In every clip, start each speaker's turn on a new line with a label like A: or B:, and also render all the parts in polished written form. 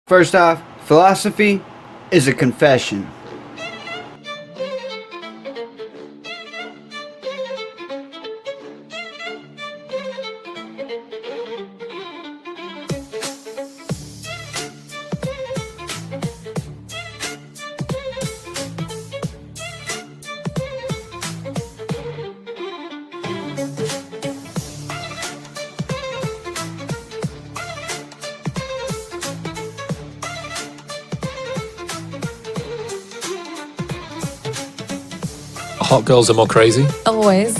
A: First off, philosophy is a confession.
B: Hot girls are more crazy?
C: Always.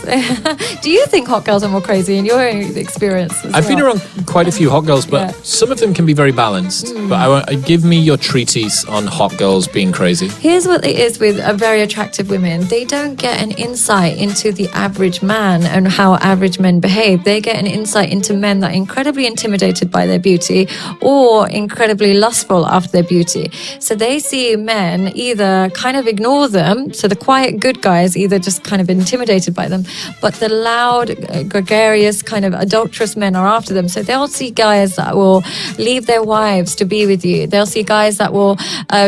C: Do you think hot girls are more crazy in your experience?
B: I've been around quite a few hot girls, but some of them can be very balanced. But give me your treatise on hot girls being crazy.
C: Here's what it is with very attractive women. They don't get an insight into the average man and how average men behave. They get an insight into men that are incredibly intimidated by their beauty or incredibly lustful after their beauty. So they see men either kind of ignore them, so the quiet good guys either just kind of intimidated by them, but the loud, gregarious, kind of adulterous men are after them. So they'll see guys that will leave their wives to be with you. They'll see guys that will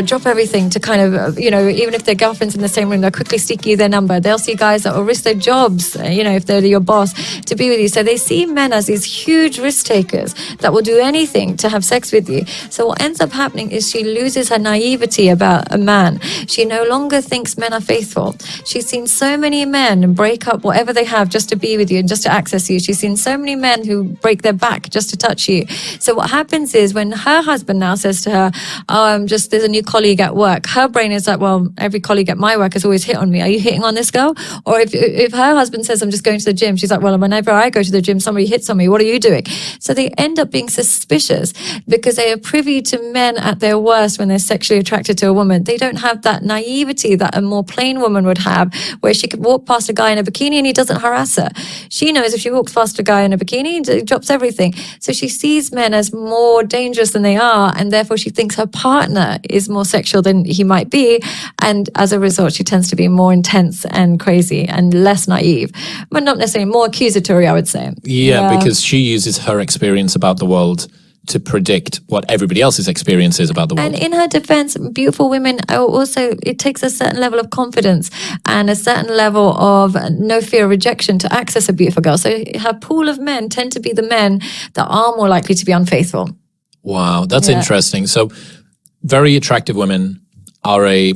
C: drop everything to kind of, even if their girlfriend's in the same room, they'll quickly stick you their number. They'll see guys that will risk their jobs, if they're your boss, to be with you. So they see men as these huge risk takers that will do anything to have sex with you. So what ends up happening is she loses her naivety about a man. She no longer thinks men are faithful. She's seen so many men break up whatever they have just to be with you and just to access you. She's seen so many men who break their back just to touch you. So what happens is when her husband now says to her, there's a new colleague at work, her brain is like, well, every colleague at my work has always hit on me. Are you hitting on this girl? Or if her husband says, I'm just going to the gym, she's like, well, whenever I go to the gym, somebody hits on me. What are you doing? So they end up being suspicious because they are privy to men at their worst when they're sexually attracted to a woman. They don't have that naivety that a more plain woman would have, where she could walk past a guy in a bikini and he doesn't harass her. She knows if she walks past a guy in a bikini, he drops everything. So she sees men as more dangerous than they are, and therefore she thinks her partner is more sexual than he might be. And as a result, she tends to be more intense and crazy and less naive, but not necessarily more accusatory, I would say.
B: Yeah, because she uses her experience about the world to predict what everybody else's experience is about the world.
C: And in her defense, beautiful women are also, it takes a certain level of confidence and a certain level of no fear of rejection to access a beautiful girl. So her pool of men tend to be the men that are more likely to be unfaithful.
B: Wow, that's interesting. So very attractive women are a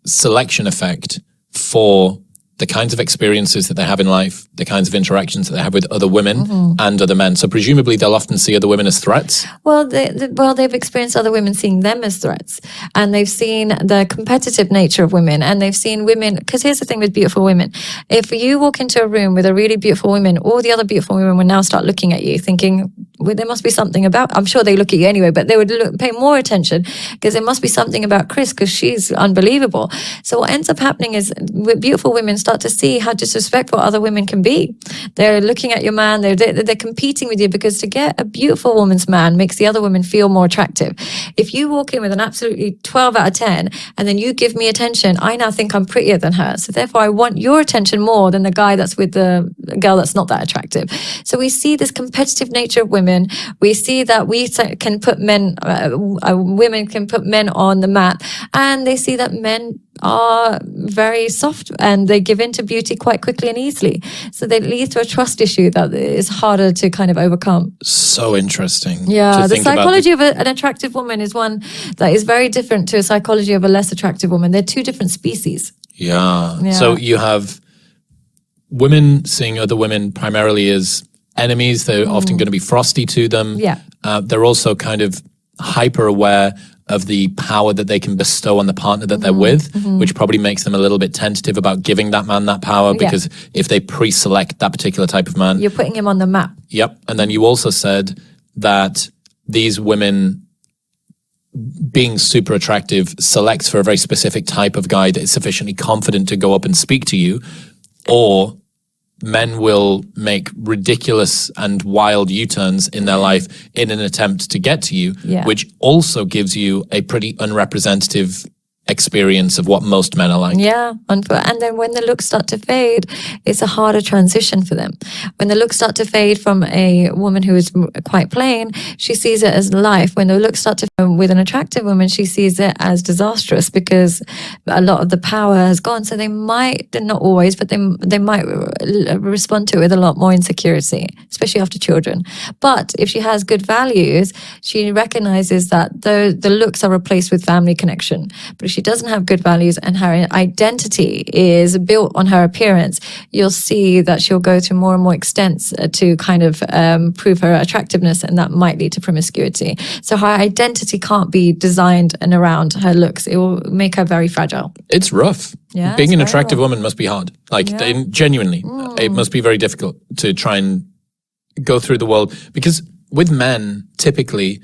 B: selection effect for the kinds of experiences that they have in life, the kinds of interactions that they have with other women and other men. So presumably they'll often see other women as threats.
C: Well, they've experienced other women seeing them as threats, and they've seen the competitive nature of women, and they've seen women, because here's the thing with beautiful women. If you walk into a room with a really beautiful woman, all the other beautiful women will now start looking at you thinking, well, there must be something about, I'm sure they look at you anyway, but they would pay more attention because there must be something about Chris because she's unbelievable. So what ends up happening is beautiful women start to see how disrespectful other women can be. They're looking at your man, they're competing with you, because to get a beautiful woman's man makes the other woman feel more attractive. If you walk in with an absolutely 12 out of 10 and then you give me attention, I now think I'm prettier than her. So therefore I want your attention more than the guy that's with the girl that's not that attractive. So we see this competitive nature of women. We see that we can put women can put men on the map, and they see that men are very soft and they give in to beauty quite quickly and easily. So they lead to a trust issue that is harder to kind of overcome.
B: So interesting.
C: Yeah, the psychology of an attractive woman is one that is very different to a psychology of a less attractive woman. They're two different species.
B: Yeah. So you have women seeing other women primarily as enemies. They're often going to be frosty to them.
C: Yeah.
B: They're also kind of hyper aware of the power that they can bestow on the partner that they're with, which probably makes them a little bit tentative about giving that man that power, because if they pre-select that particular type of man,
C: you're putting him on the map.
B: Yep. And then you also said that these women, being super attractive, selects for a very specific type of guy that is sufficiently confident to go up and speak to you, or men will make ridiculous and wild U-turns in their life in an attempt to get to you, which also gives you a pretty unrepresentative experience of what most men are like.
C: Yeah, and then when the looks start to fade, it's a harder transition for them. When the looks start to fade from a woman who is quite plain, she sees it as life. When the looks start to fade with an attractive woman, she sees it as disastrous because a lot of the power has gone. So they might, not always, but they might respond to it with a lot more insecurity, especially after children. But if she has good values, she recognizes that the looks are replaced with family connection. But if she doesn't have good values and her identity is built on her appearance, you'll see that she'll go to more and more extents to kind of prove her attractiveness, and that might lead to promiscuity. So her identity can't be designed and around her looks. It will make her very fragile.
B: It's rough.
C: Yeah,
B: being
C: it's
B: an
C: very
B: attractive
C: rough.
B: woman must be hard. Like, genuinely, it must be very difficult to try and go through the world. Because with men, typically,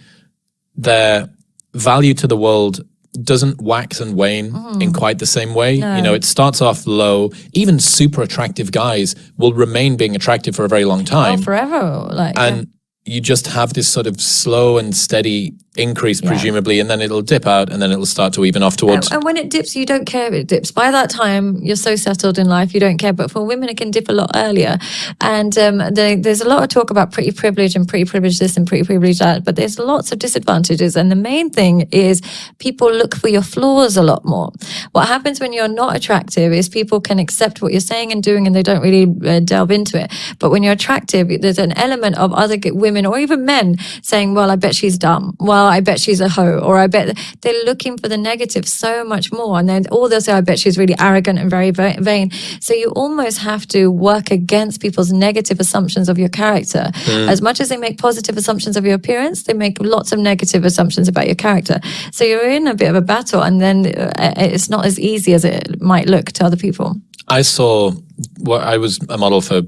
B: their value to the world doesn't wax and wane in quite the same way.
C: No.
B: You know, it starts off low. Even super attractive guys will remain being attractive for a very long time.
C: Oh, forever. Like,
B: And you just have this sort of slow and steady increase, presumably, and then it'll dip out, and then it'll start to even off towards.
C: and when it dips, you don't care if it dips. By that time, you're so settled in life, you don't care. But for women, it can dip a lot earlier. And there's a lot of talk about pretty privilege and pretty privilege this and pretty privilege that. But there's lots of disadvantages. And the main thing is people look for your flaws a lot more. What happens when you're not attractive is people can accept what you're saying and doing, and they don't really delve into it. But when you're attractive, there's an element of other women or even men saying, well, I bet she's dumb. Well, I bet she's a hoe. Or I bet they're looking for the negative so much more. And then they'll say, I bet she's really arrogant and very vain. So you almost have to work against people's negative assumptions of your character. As much as they make positive assumptions of your appearance, they make lots of negative assumptions about your character. So you're in a bit of a battle, and then it's not as easy as it might look to other people.
B: I was a model for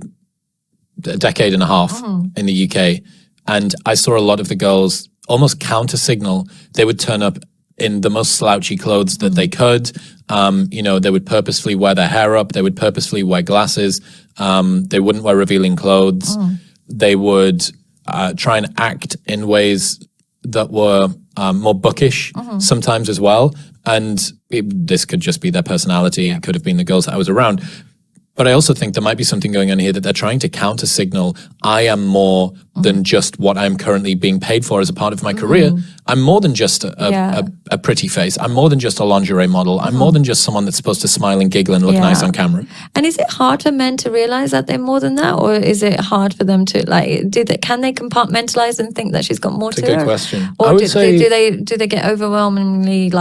B: a decade and a half in the UK, and I saw a lot of the girls almost counter signal. They would turn up in the most slouchy clothes that they could. They would purposefully wear their hair up. They would purposefully wear glasses. They wouldn't wear revealing clothes. They would try and act in ways that were more bookish sometimes as well. And this could just be their personality. It could have been the girls that I was around. But I also think there might be something going on here that they're trying to counter signal. I am more than just what I'm currently being paid for as a part of my career. I'm more than just a pretty face. I'm more than just a lingerie model. I'm more than just someone that's supposed to smile and giggle and look nice on camera.
C: And is it hard for men to realize that they're more than that? Or is it hard for them to, can they compartmentalize and think that she's got more to her?
B: It's a good question.
C: Or
B: I would say,
C: do they get overwhelmingly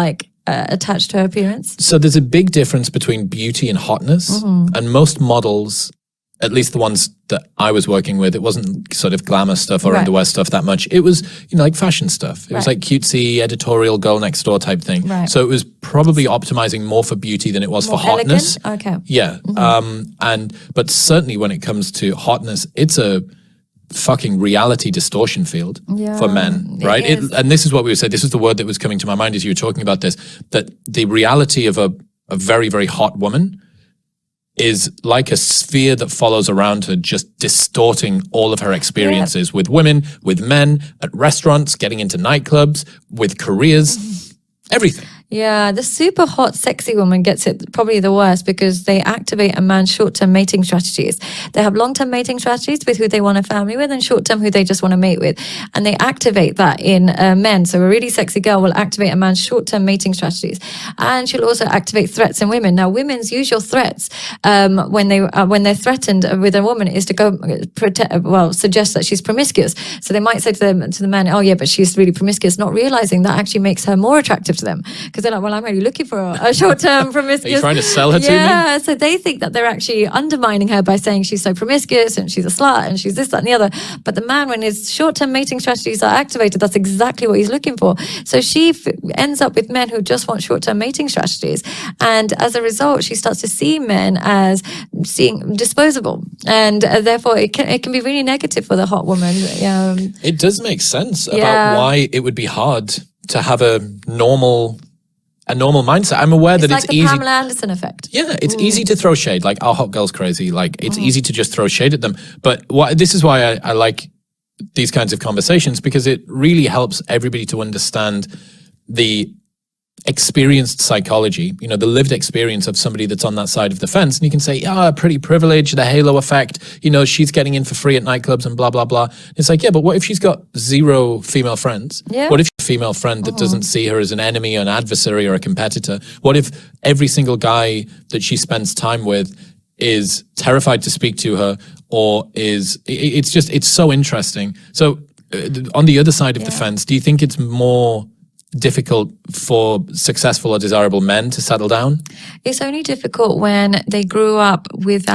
C: attached to her appearance?
B: So there's a big difference between beauty and hotness. And most models, at least the ones that I was working with, it wasn't sort of glamour stuff or underwear stuff that much. It was, like fashion stuff. It was like cutesy, editorial, girl next door type thing.
C: Right.
B: So it was probably optimizing more for beauty than it was
C: More
B: for hotness.
C: elegant? Okay.
B: Yeah. But certainly when it comes to hotness, it's a fucking reality distortion field for men, right? And this is what we would say. This is the word that was coming to my mind as you were talking about this, that the reality of a very, very hot woman is like a sphere that follows around her, just distorting all of her experiences with women, with men, at restaurants, getting into nightclubs, with careers, everything.
C: Yeah, the super hot, sexy woman gets it probably the worst because they activate a man's short-term mating strategies. They have long-term mating strategies with who they want a family with and short-term who they just want to mate with. And they activate that in men. So a really sexy girl will activate a man's short-term mating strategies. And she'll also activate threats in women. Now, women's usual threats when they're threatened with a woman is to go suggest that she's promiscuous. So they might say to the man, oh yeah, but she's really promiscuous, not realizing that actually makes her more attractive to them. Because they're like, well, I'm really looking for a short-term promiscuous.
B: Are you trying to sell her to me?
C: Yeah, so they think that they're actually undermining her by saying she's so promiscuous and she's a slut and she's this, that, and the other. But the man, when his short-term mating strategies are activated, that's exactly what he's looking for. So she ends up with men who just want short-term mating strategies. And as a result, she starts to see men as seeing disposable. And therefore, it can be really negative for the hot woman.
B: It does make sense about why it would be hard to have a normal mindset. I'm aware that it's
C: like the
B: easy.
C: Pamela Anderson effect.
B: Yeah, it's easy to throw shade. Like, oh, hot girl's crazy. Like, it's easy to just throw shade at them. But this is why I like these kinds of conversations, because it really helps everybody to understand the experienced psychology, you know, the lived experience of somebody that's on that side of the fence. And you can say, pretty privilege, the halo effect, you know, she's getting in for free at nightclubs and blah, blah, blah. It's like, yeah, but what if she's got 0 female friends?
C: Yeah.
B: What if she's a female friend that doesn't see her as an enemy, an adversary, or a competitor? What if every single guy that she spends time with is terrified to speak to her, or it's so interesting. So on the other side of the fence, do you think it's more difficult for successful or desirable men to settle down?
C: It's only difficult when they grew up when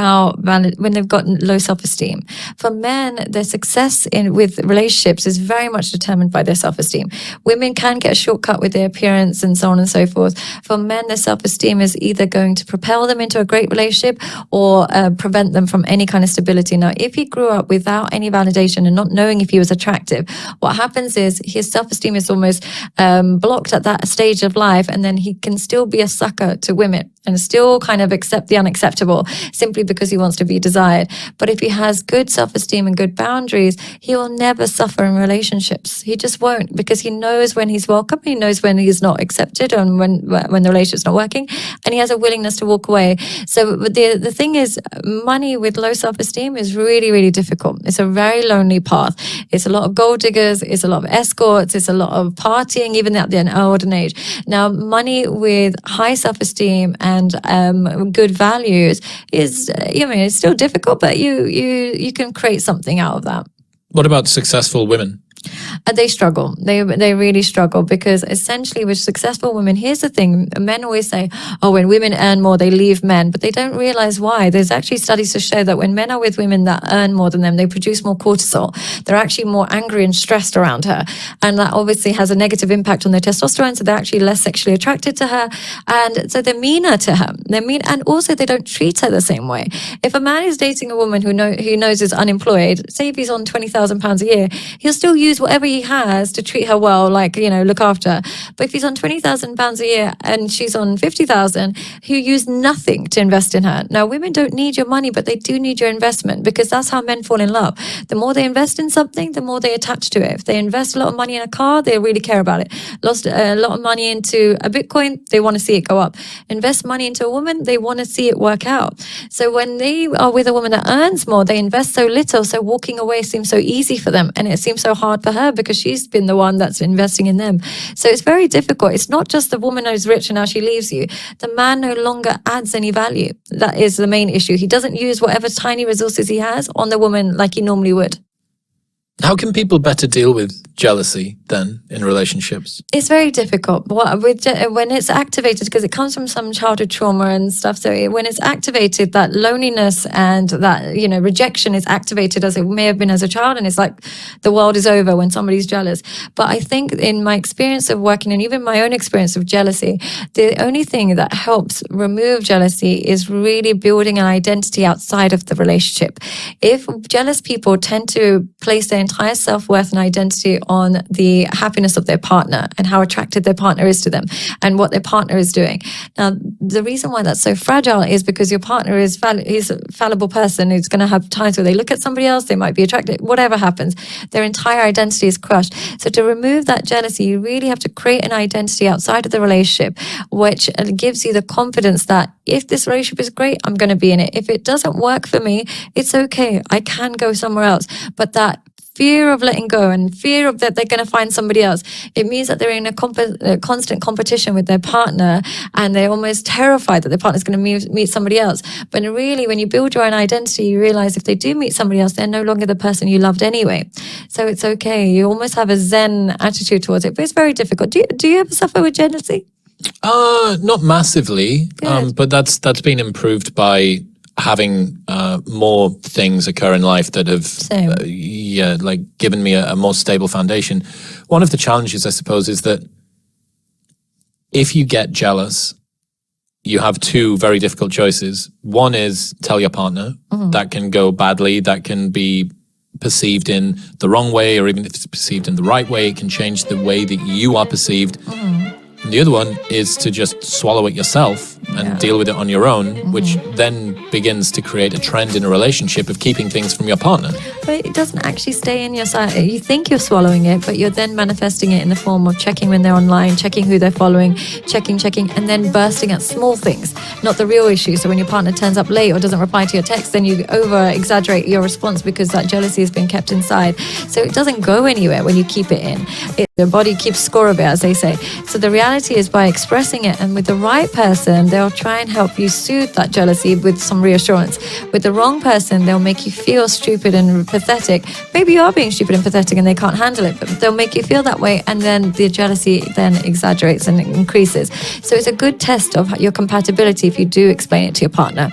C: they've got low self-esteem. For men, their success with relationships is very much determined by their self-esteem. Women can get a shortcut with their appearance and so on and so forth. For men, their self-esteem is either going to propel them into a great relationship or prevent them from any kind of stability. Now, if he grew up without any validation and not knowing if he was attractive, what happens is his self-esteem is almost blocked at that stage of life, and then he can still be a sucker to women and still kind of accept the unacceptable simply because he wants to be desired. But if he has good self-esteem and good boundaries, he will never suffer in relationships. He just won't, because he knows when he's welcome, he knows when he's not accepted, and when the relationship's not working, and he has a willingness to walk away. So the thing is, money with low self-esteem is really, really difficult. It's a very lonely path. It's a lot of gold diggers, it's a lot of escorts, it's a lot of partying, even at the olden age. Now, money with high self-esteem and good values is, it's still difficult, but you can create something out of that.
B: What about successful women?
C: They struggle. They really struggle, because essentially with successful women, here's the thing. Men always say, when women earn more, they leave men, but they don't realize why. There's actually studies to show that when men are with women that earn more than them, they produce more cortisol. They're actually more angry and stressed around her. And that obviously has a negative impact on their testosterone. So they're actually less sexually attracted to her. And so they're meaner to her. They're mean. And also they don't treat her the same way. If a man is dating a woman who knows is unemployed, say if he's on £20,000 a year, he'll still use whatever he has to treat her well, like, look after her. But if he's on £20,000 a year and she's on 50,000, he'll use nothing to invest in her. Now, women don't need your money, but they do need your investment, because that's how men fall in love. The more they invest in something, the more they attach to it. If they invest a lot of money in a car, they really care about it. Lost a lot of money into a Bitcoin, they want to see it go up. Invest money into a woman, they want to see it work out. So when they are with a woman that earns more, they invest so little, so walking away seems so easy for them, and it seems so hard for her because she's been the one that's investing in them. So it's very difficult. It's not just the woman who's rich and now she leaves you. The man no longer adds any value. That is the main issue. He doesn't use whatever tiny resources he has on the woman like he normally would.
B: How can people better deal with jealousy then in relationships?
C: It's very difficult when it's activated, because it comes from some childhood trauma and stuff. So when it's activated, that loneliness and that, rejection is activated as it may have been as a child. And it's like the world is over when somebody's jealous. But I think in my experience of working, and even my own experience of jealousy, the only thing that helps remove jealousy is really building an identity outside of the relationship. If jealous people tend to place their entire self-worth and identity on the happiness of their partner and how attracted their partner is to them and what their partner is doing. Now, the reason why that's so fragile is because your partner is he's a fallible person who's going to have times where they look at somebody else, they might be attracted, whatever happens, their entire identity is crushed. So to remove that jealousy, you really have to create an identity outside of the relationship, which gives you the confidence that if this relationship is great, I'm going to be in it. If it doesn't work for me, it's okay. I can go somewhere else. But that fear of letting go and fear of that they're going to find somebody else, it means that they're in a constant competition with their partner, and they're almost terrified that their partner's going to meet somebody else. But really, when you build your own identity, you realize if they do meet somebody else, they're no longer the person you loved anyway. So it's okay. You almost have a zen attitude towards it, but it's very difficult. Do you ever suffer with jealousy?
B: Not massively, but that's been improved by having more things occur in life that have given me a more stable foundation. One of the challenges, I suppose, is that if you get jealous, you have two very difficult choices. One is tell your partner. That can go badly. That can be perceived in the wrong way, or even if it's perceived in the right way, it can change the way that you are perceived. And the other one is to just swallow it yourself and deal with it on your own, which then begins to create a trend in a relationship of keeping things from your partner.
C: But it doesn't actually stay in your side. You think you're swallowing it, but you're then manifesting it in the form of checking when they're online, checking who they're following, checking, and then bursting at small things, not the real issue. So when your partner turns up late or doesn't reply to your text, then you over-exaggerate your response because that jealousy has been kept inside. So it doesn't go anywhere when you keep it in. The body keeps score of it, as they say. So the reality is, by expressing it and with the right person, they'll try and help you soothe that jealousy with some reassurance. With the wrong person, they'll make you feel stupid and pathetic. Maybe you are being stupid and pathetic and they can't handle it, but they'll make you feel that way, and then the jealousy then exaggerates and increases. So it's a good test of your compatibility if you do explain it to your partner.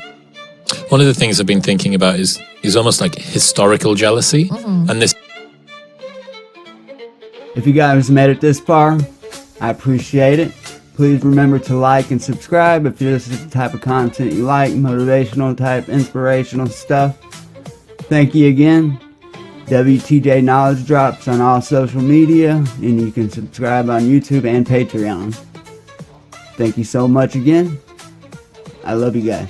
B: One of the things I've been thinking about is almost like historical jealousy. And this.
A: If you guys made it this far, I appreciate it. Please remember to like and subscribe if this is the type of content you like, motivational type, inspirational stuff. Thank you again. WTJ Knowledge Drops on all social media, and you can subscribe on YouTube and Patreon. Thank you so much again. I love you guys.